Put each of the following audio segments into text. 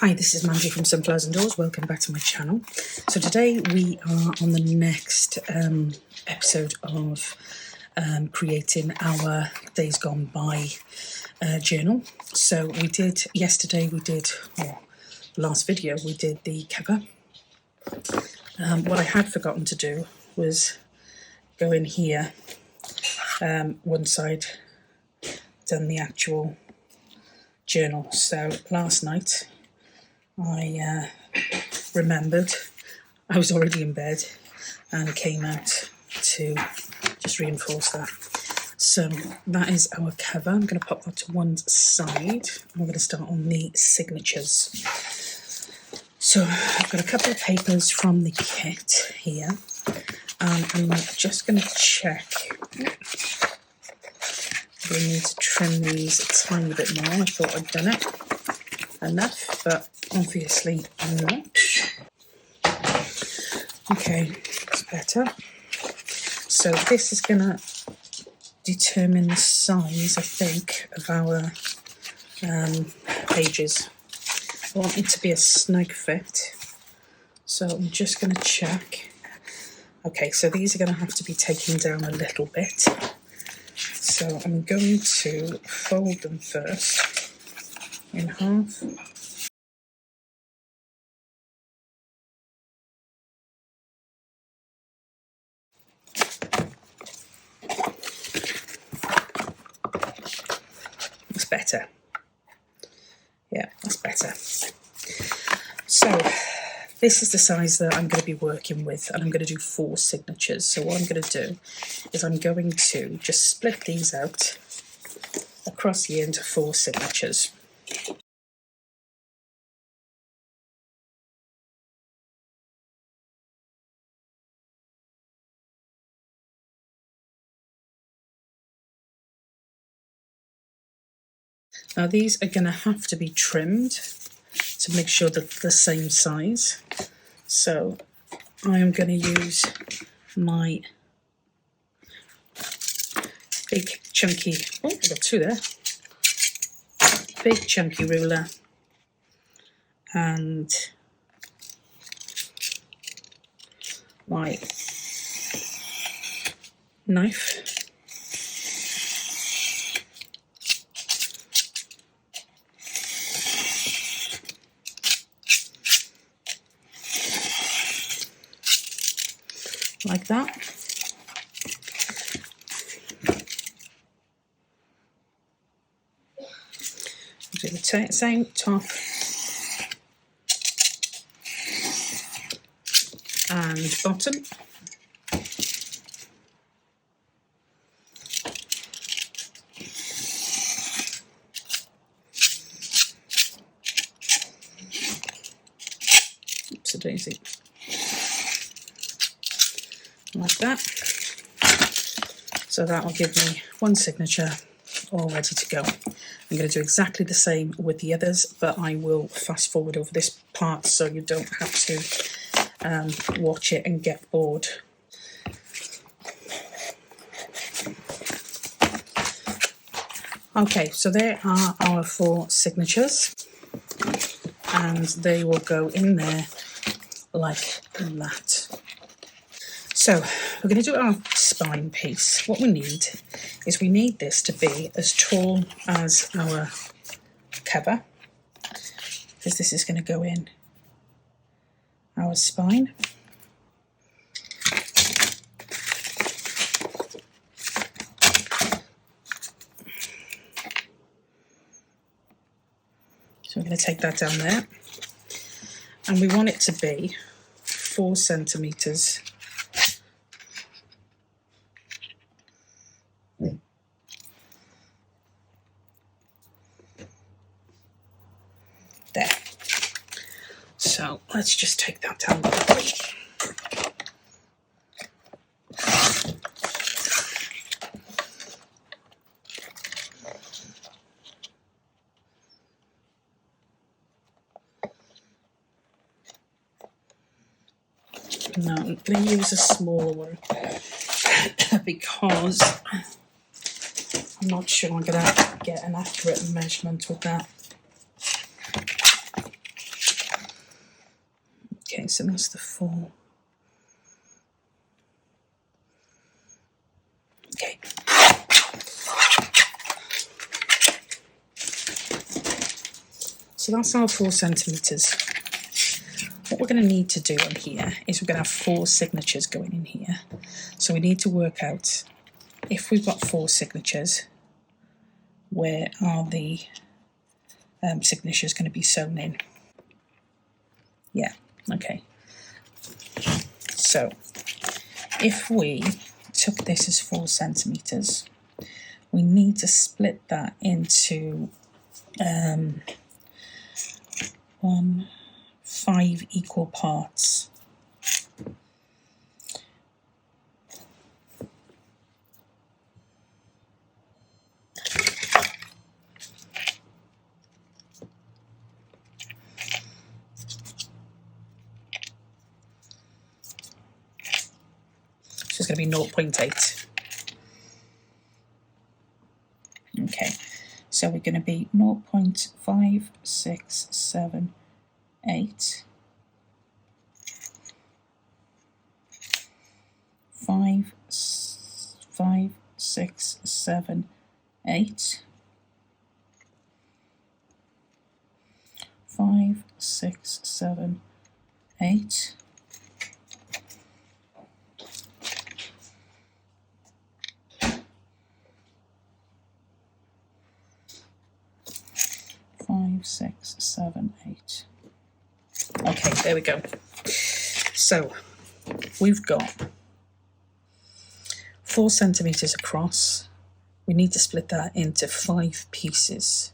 Hi, this is Mandy from Sunflowers and Doors. Welcome back to my channel. So today we are on the next episode of creating our Days Gone By journal. So we did, last video, we did the cover. What I had forgotten to do was go in here, once I'd done the actual journal. So last night, I remembered I was already in bed and came out to just reinforce that. So that is our cover. I'm going to pop that to one side. I'm going to start on the signatures. So I've got a couple of papers from the kit here. I'm just going to check. We need to trim these a tiny bit more. I thought I'd done it enough, but obviously not. Okay, it's better. So this is going to determine the size, I think, of our pages. I want it to be a snug fit, so I'm just going to check. Okay, so these are going to have to be taken down a little bit. So I'm going to fold them first in half. That's better. Yeah, that's better. So this is the size that I'm going to be working with, and I'm going to do 4 signatures. So what I'm going to do is I'm going to just split these out across here into 4 signatures. Now these are going to have to be trimmed to make sure that they're the same size. So I am going to use my big chunky, oh, I've got 2 there, big chunky ruler and my knife. Like that. Do the same top and bottom. Oopsie-daisy. Like that. So that will give me 1 signature all ready to go. I'm going to do exactly the same with the others, but I will fast forward over this part so you don't have to watch it and get bored. Okay, so there are our 4 signatures, and they will go in there like that. So we're going to do our spine piece. What we need is we need this to be as tall as our cover, because this is going to go in our spine. So I'm going to take that down there, and we want it to be 4 centimetres . There. So let's just take that down quickly. Now I'm going to use a smaller one because I'm not sure I'm going to get an accurate measurement with that. so that's the 4. Okay. So that's our 4 centimetres. What we're going to need to do on here is we're going to have 4 signatures going in here. So we need to work out, if we've got 4 signatures, where are the signatures going to be sewn in? Yeah, okay. So if we took this as 4 centimetres, we need to split that into 5 equal parts. So it's going to be 0.8. Okay, so we're going to be 0.5678 5, 6, 7, 8 5, 6, 7, 8 5, 6, 7, 8. Okay, there we go. So we've got 4 centimetres across. We need to split that into 5 pieces,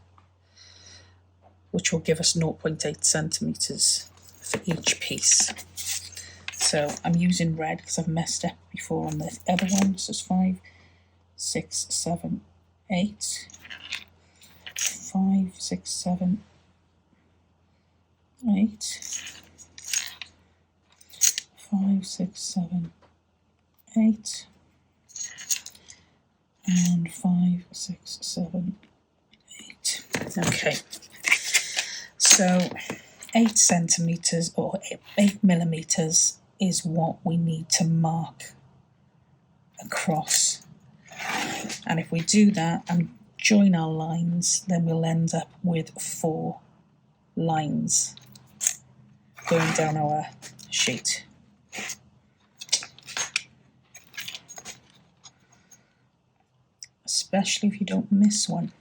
which will give us 0.8 centimetres for each piece. So I'm using red because I've messed up before on the other one. So it's 5, 6, 7, 8. 5, 6, 7, 8. 5, 6, 7, 8. And 5, 6, 7, 8. Okay. So 8 centimetres or 8 millimetres is what we need to mark across. And if we do that and join our lines, then we'll end up with 4 lines going down our sheet. Especially if you don't miss one.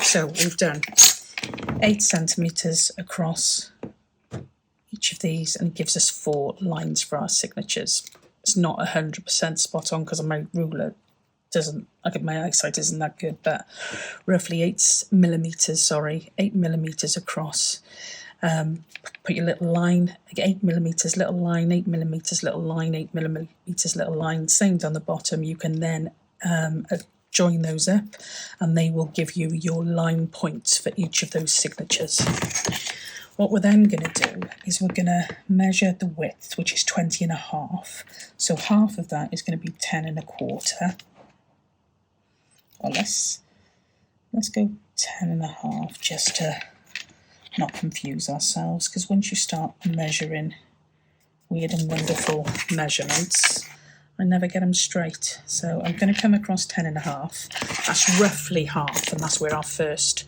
So we've done 8 centimetres across each of these, and it gives us 4 lines for our signatures. It's not 100% spot on because my ruler doesn't, my eyesight isn't that good, but roughly 8 millimetres across. Put your little line, 8 millimetres, little line, 8 millimetres, little line, 8 millimetres, little line, same down the bottom. You can then join those up and they will give you your line points for each of those signatures. What we're then going to do is we're going to measure the width, which is 20.5. So half of that is going to be 10.25. Well, let's go 10.5 just to not confuse ourselves, because once you start measuring weird and wonderful measurements, I never get them straight. So I'm going to come across 10.5. That's roughly half, and that's where our first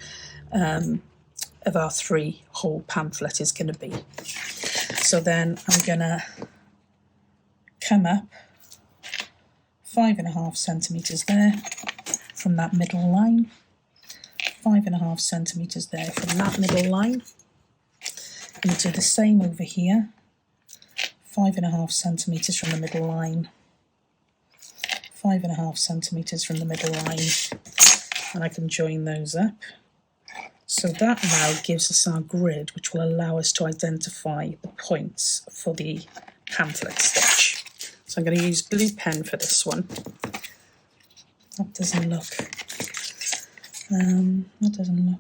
of our 3 whole pamphlet is going to be. So then I'm going to come up 5.5 centimetres there from that middle line, 5.5 centimetres there from that middle line. I'm going to do the same over here, 5.5 centimetres from the middle line, 5.5 centimetres from the middle line, and I can join those up. So that now gives us our grid, which will allow us to identify the points for the pamphlet stitch. So I'm going to use blue pen for this one. That doesn't look. That doesn't look.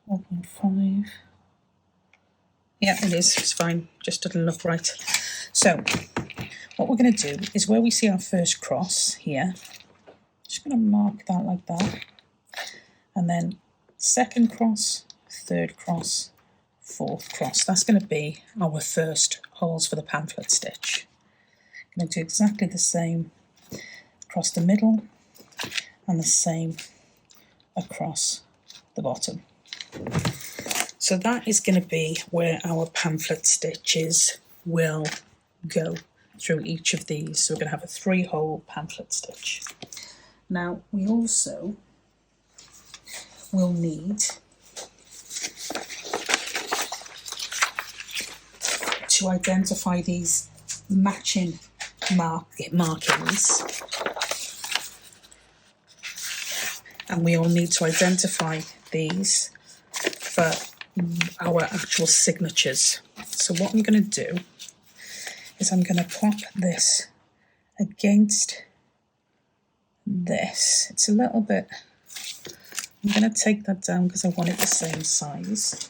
4.5. Yeah, it is. It's fine. Just doesn't look right. So what we're going to do is where we see our first cross here, just going to mark that like that, and then second cross, third cross, fourth cross. That's going to be our first holes for the pamphlet stitch. I'm going to do exactly the same across the middle and the same across the bottom. So that is going to be where our pamphlet stitches will go through each of these. So we're going to have a 3-hole pamphlet stitch. Now we also will need to identify these matching markings, and we all need to identify these for our actual signatures. So what I'm going to do is I'm going to plop this against this. It's a little bit, I'm going to take that down because I want it the same size,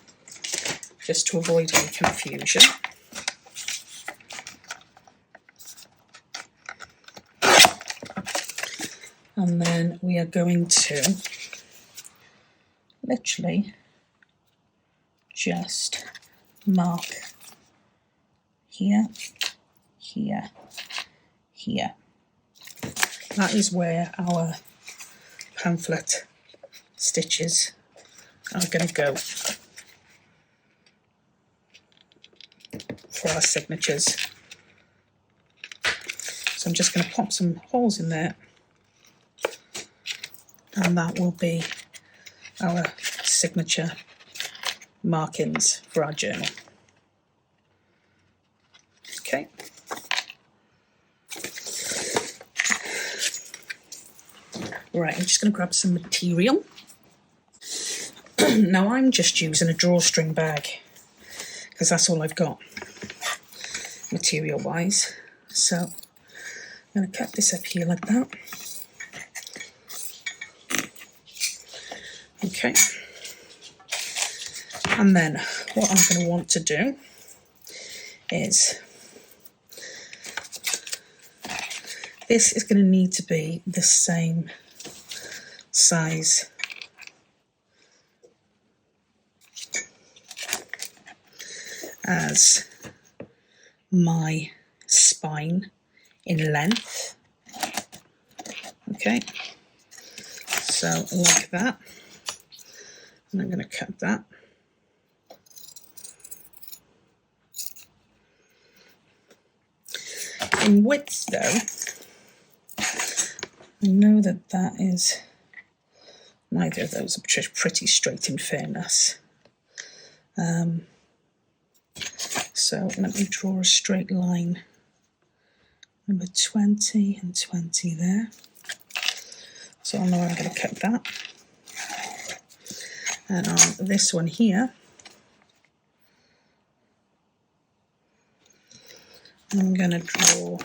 just to avoid any confusion. And then we are going to literally just mark here, here, here. That is where our pamphlet stitches are going to go for our signatures. So I'm just going to pop some holes in there, and that will be our signature markings for our journal. Okay. Right, I'm just going to grab some material. Now I'm just using a drawstring bag because that's all I've got material wise. So I'm going to cut this up here like that. Okay. And then what I'm going to want to do is, this is going to need to be the same size as my spine in length. Okay, so like that, and I'm going to cut that. In width though, I know that that is, neither of those are pretty straight in fairness. So let me draw a straight line, number 20 and 20 there. So I know I'm going to cut that. And on this one here, I'm going to draw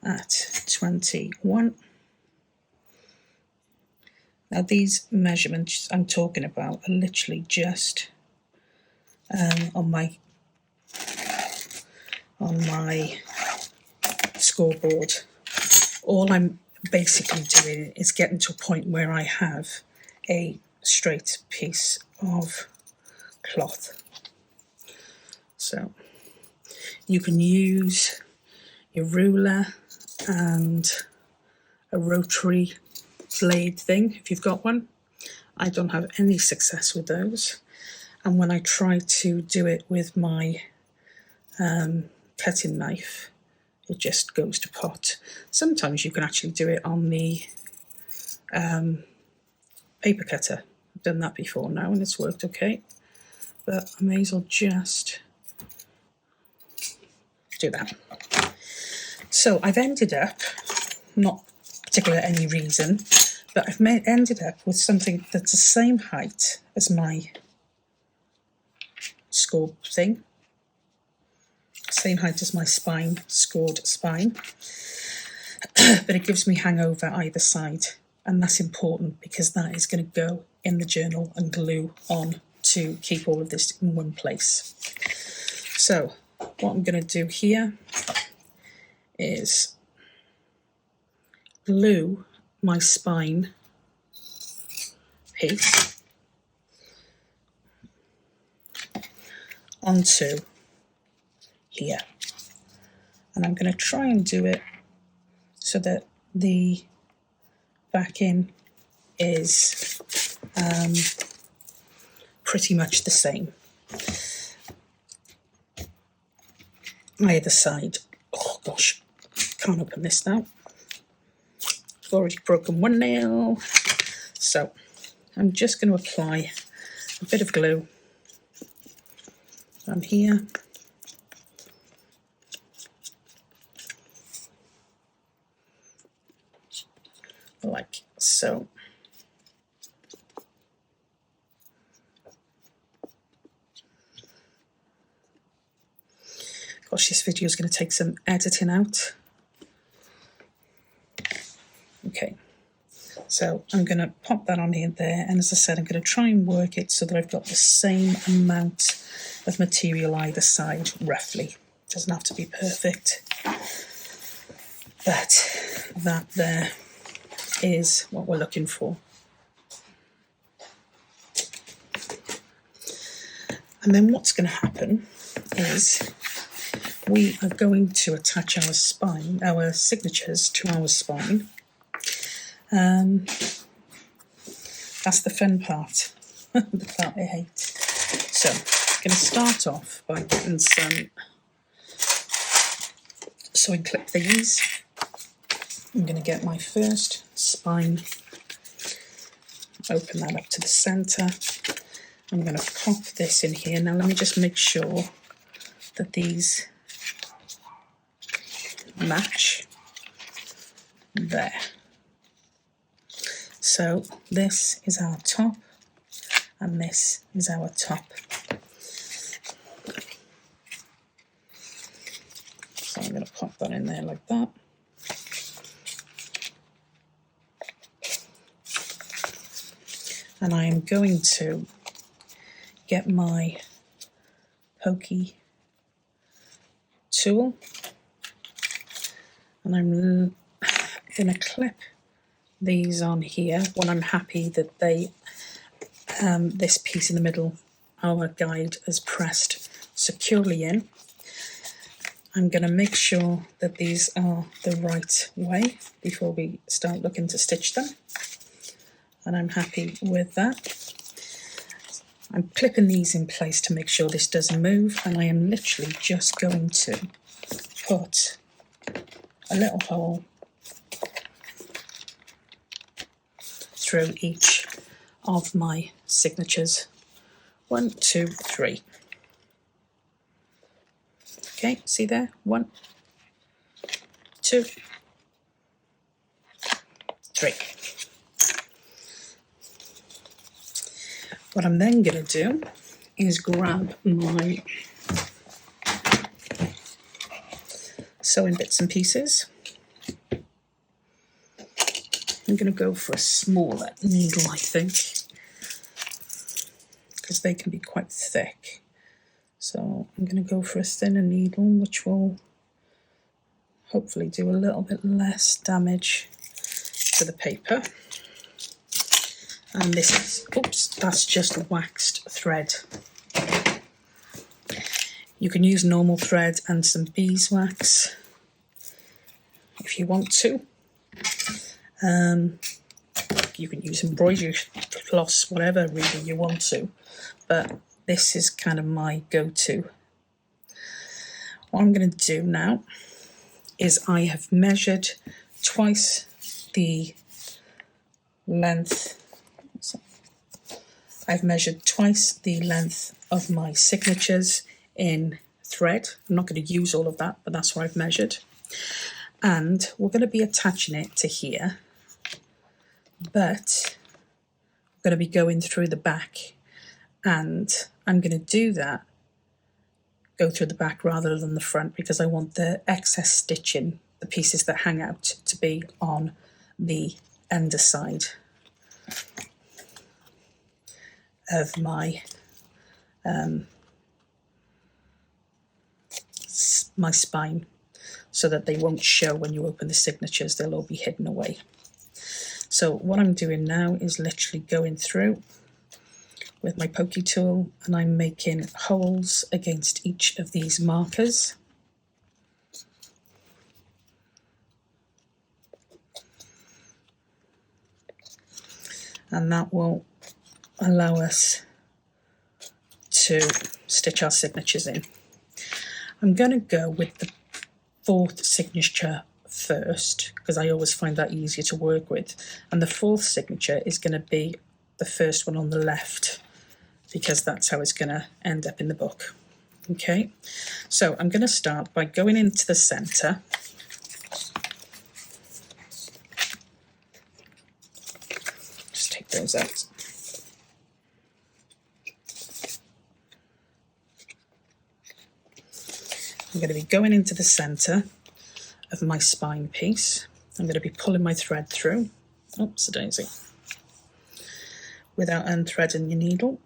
at 21. Now these measurements I'm talking about are literally just on my scoreboard. All I'm basically doing is getting to a point where I have a straight piece of cloth. So you can use your ruler and a rotary blade thing if you've got one. I don't have any success with those, and when I try to do it with my cutting knife, it just goes to pot. Sometimes you can actually do it on the paper cutter. I've done that before now and it's worked okay, but I may as well just do that. So I've ended up, not particular any reason, but I've ended up with something that's the same height as my score thing, same height as my spine, scored spine, but it gives me hangover either side, and that's important because that is going to go in the journal and glue on to keep all of this in one place. So what I'm going to do here is glue my spine piece onto here. And I'm going to try and do it so that the backing is pretty much the same. Either side. Oh gosh, can't open this now. I've already broken one nail. So I'm just going to apply a bit of glue on here. Like so. Gosh, this video is going to take some editing out. Okay, so I'm going to pop that on here there, and as I said, I'm going to try and work it so that I've got the same amount of material either side, roughly. Doesn't have to be perfect, but that there is what we're looking for. And then what's going to happen is we are going to attach our spine, our signatures to our spine. That's the fun part, the part I hate. So I'm going to start off by getting some sewing clip thingies. I'm going to get my first spine, open that up to the centre. I'm going to pop this in here. Now let me just make sure that these match there. So this is our top and this is our top. So I'm going to pop that in there like that. And I am going to get my pokey tool and I'm going to clip these on here when I'm happy that they this piece in the middle, our guide, is pressed securely in. I'm going to make sure that these are the right way before we start looking to stitch them, and I'm happy with that. I'm clipping these in place to make sure this doesn't move, and I am literally just going to put a little hole through each of my signatures. 1, 2, 3. Okay, see there? 1, 2, 3. What I'm then going to do is grab my sewing bits and pieces. I'm going to go for a smaller needle, I think, because they can be quite thick. So I'm going to go for a thinner needle, which will hopefully do a little bit less damage to the paper. And this is, oops, that's just waxed thread. You can use normal thread and some beeswax if you want to. You can use embroidery floss, whatever really you want to, but this is kind of my go-to. What I'm going to do now is I have measured twice the length. I've measured twice the length of my signatures in thread. I'm not going to use all of that, but that's what I've measured. And we're going to be attaching it to here, but I'm going to be going through the back, and I'm going to do that, go through the back rather than the front, because I want the excess stitching, the pieces that hang out, to be on the underside of my my spine. so that they won't show when you open the signatures. They'll all be hidden away. So what I'm doing now is literally going through with my pokey tool, and I'm making holes against each of these markers. And that will allow us to stitch our signatures in. I'm going to go with the 4th signature first, because I always find that easier to work with. And the 4th signature is going to be the first one on the left, because that's how it's going to end up in the book. Okay, so I'm going to start by going into the centre. Just take those out. I'm going to be going into the centre of my spine piece. I'm going to be pulling my thread through. Oops, a daisy. Without unthreading your needle.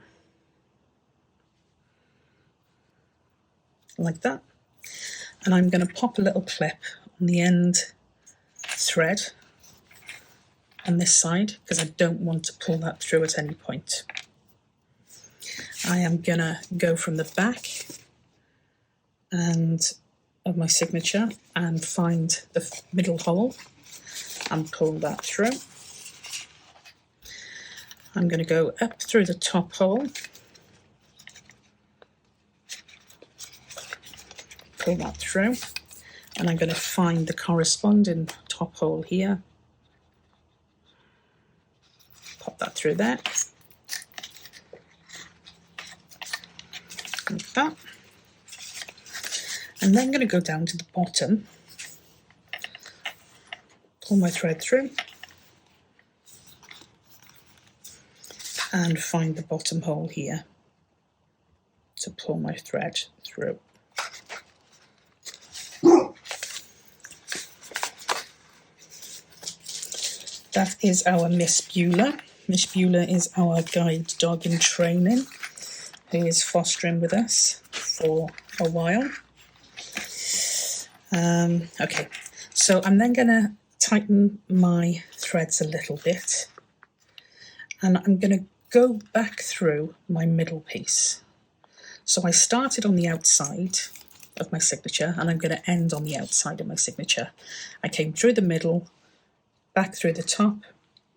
Like that. And I'm going to pop a little clip on the end thread on this side, because I don't want to pull that through at any point. I am going to go from the back and of my signature and find the middle hole and pull that through. I'm going to go up through the top hole, pull that through, and I'm going to find the corresponding top hole here, pop that through there, like that. And then I'm going to go down to the bottom, pull my thread through, and find the bottom hole here to pull my thread through. That is our Miss Beulah. Miss Beulah is our guide dog in training, who is fostering with us for a while. Okay, so I'm then going to tighten my threads a little bit, and I'm going to go back through my middle piece. So I started on the outside of my signature, and I'm going to end on the outside of my signature. I came through the middle, back through the top,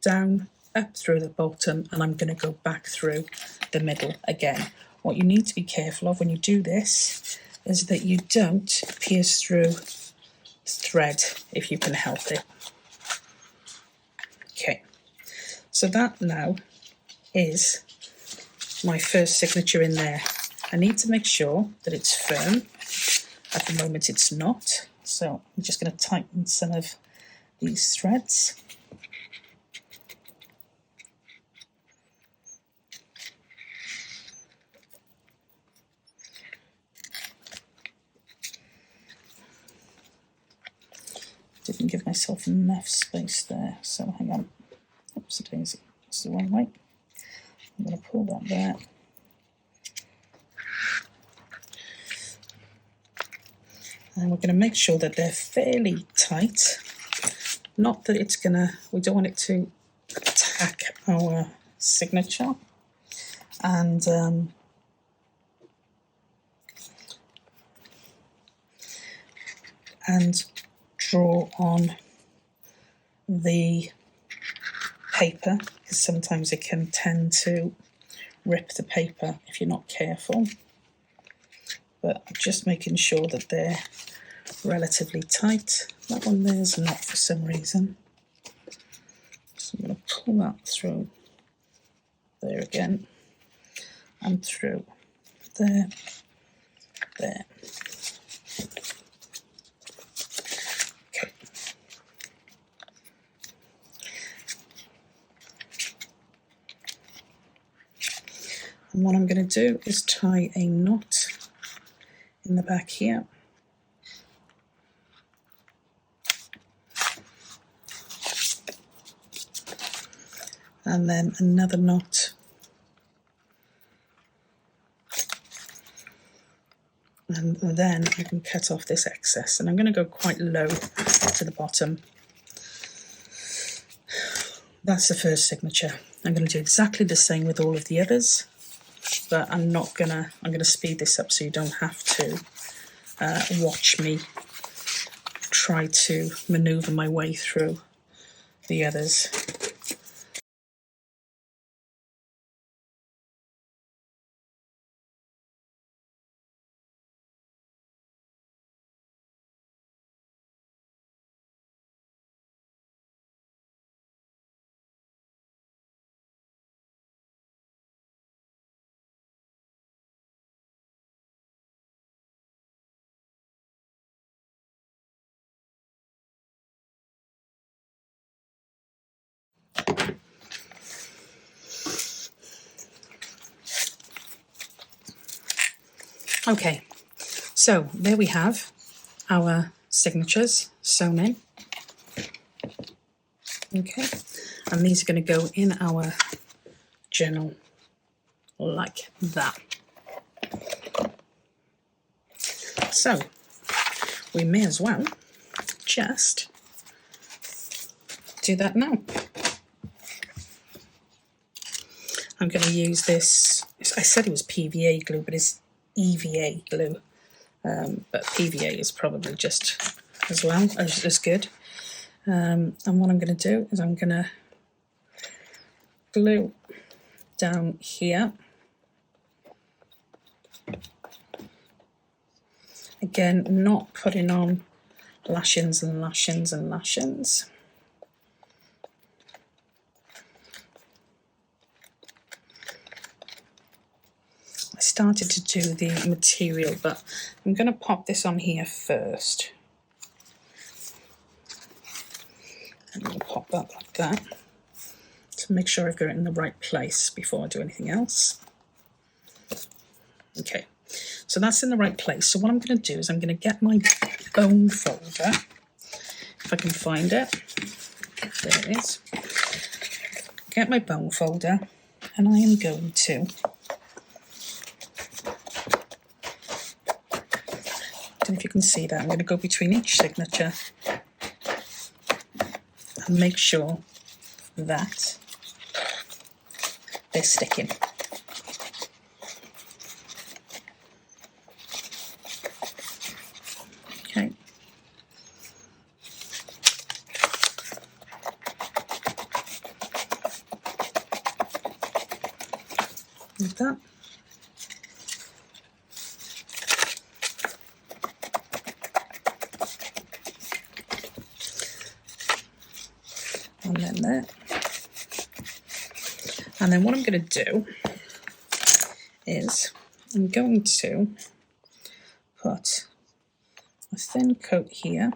down, up through the bottom, and I'm going to go back through the middle again. What you need to be careful of when you do this is that you don't pierce through thread if you can help it. Okay, so that now is my first signature in there. I need to make sure that it's firm. At the moment it's not, so I'm just going to tighten some of these threads. Didn't give myself enough space there, so hang on. Oops, a daisy. That's the wrong way. I'm going to pull that there. And we're going to make sure that they're fairly tight. Not that it's going to, we don't want it to attack our signature. And draw on the paper, because sometimes it can tend to rip the paper if you're not careful. But I'm just making sure that they're relatively tight. That one there's not for some reason. So I'm going to pull that through there again, and through there, there. Okay. And what I'm going to do is tie a knot in the back here. And then another knot and then I can cut off this excess, and I'm going to go quite low to the bottom. That's the first signature. I'm going to do exactly the same with all of the others, but I'm going to speed this up so you don't have to watch me try to maneuver my way through the others. Okay, so there we have our signatures sewn in. Okay, and these are going to go in our journal like that. So we may as well just do that now. I'm going to use this, I said it was PVA glue, but it's EVA glue, but PVA is probably just as well, as good. And what I'm going to do is I'm going to glue down here. Again, not putting on lashings and lashings and lashings. I started to do the material, but I'm going to pop this on here first. I'm going to pop that like that to make sure I've got it in the right place before I do anything else. Okay, so that's in the right place. So what I'm going to do is I'm going to get my bone folder, if I can find it. There it is. Get my bone folder, and I am going to don't know if you can see that. I'm going to go between each signature and make sure that they're sticking. Okay. Like that. And then there. And then what I'm going to do is I'm going to put a thin coat here.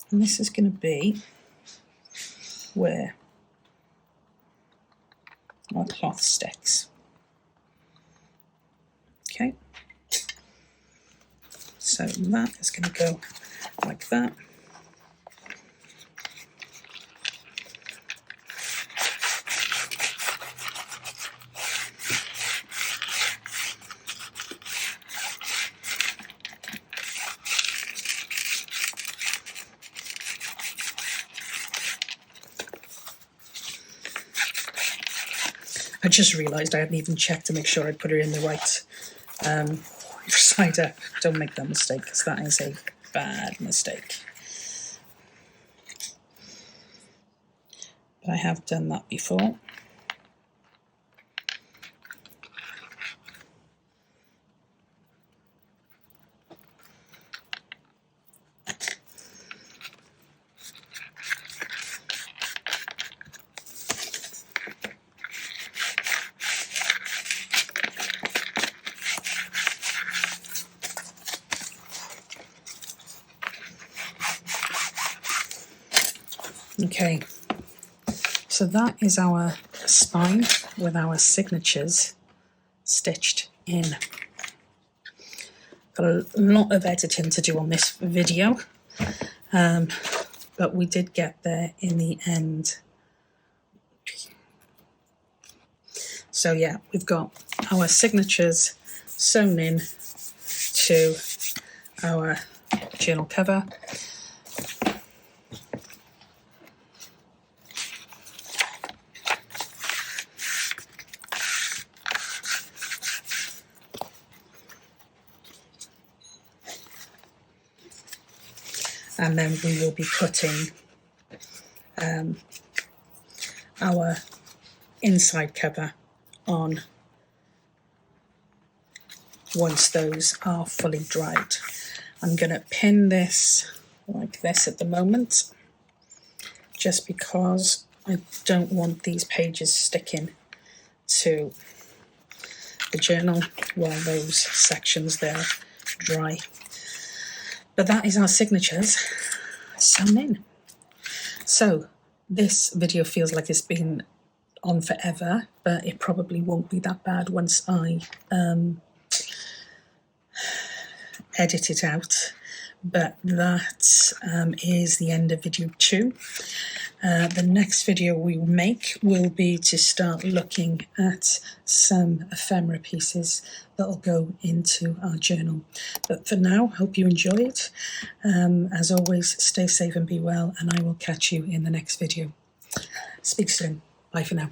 And this is going to be where our cloth sticks. Okay. So that is going to go like that. I just realised I hadn't even checked to make sure I'd put her in the right side up. Don't make that mistake, because that is a bad mistake. But I have done that before. Okay, so that is our spine with our signatures stitched in. Got a lot of editing to do on this video, but we did get there in the end. So yeah, we've got our signatures sewn in to our journal cover. And then we will be putting our inside cover on once those are fully dried. I'm going to pin this like this at the moment, just because I don't want these pages sticking to the journal while those sections there dry. But that is our signatures sewn in. So this video feels like it's been on forever, but it probably won't be that bad once I edit it out. But that is the end of video 2. The next video we make will be to start looking at some ephemera pieces that will go into our journal. But for now, hope you enjoyed. As always, stay safe and be well, and I will catch you in the next video. Speak soon. Bye for now.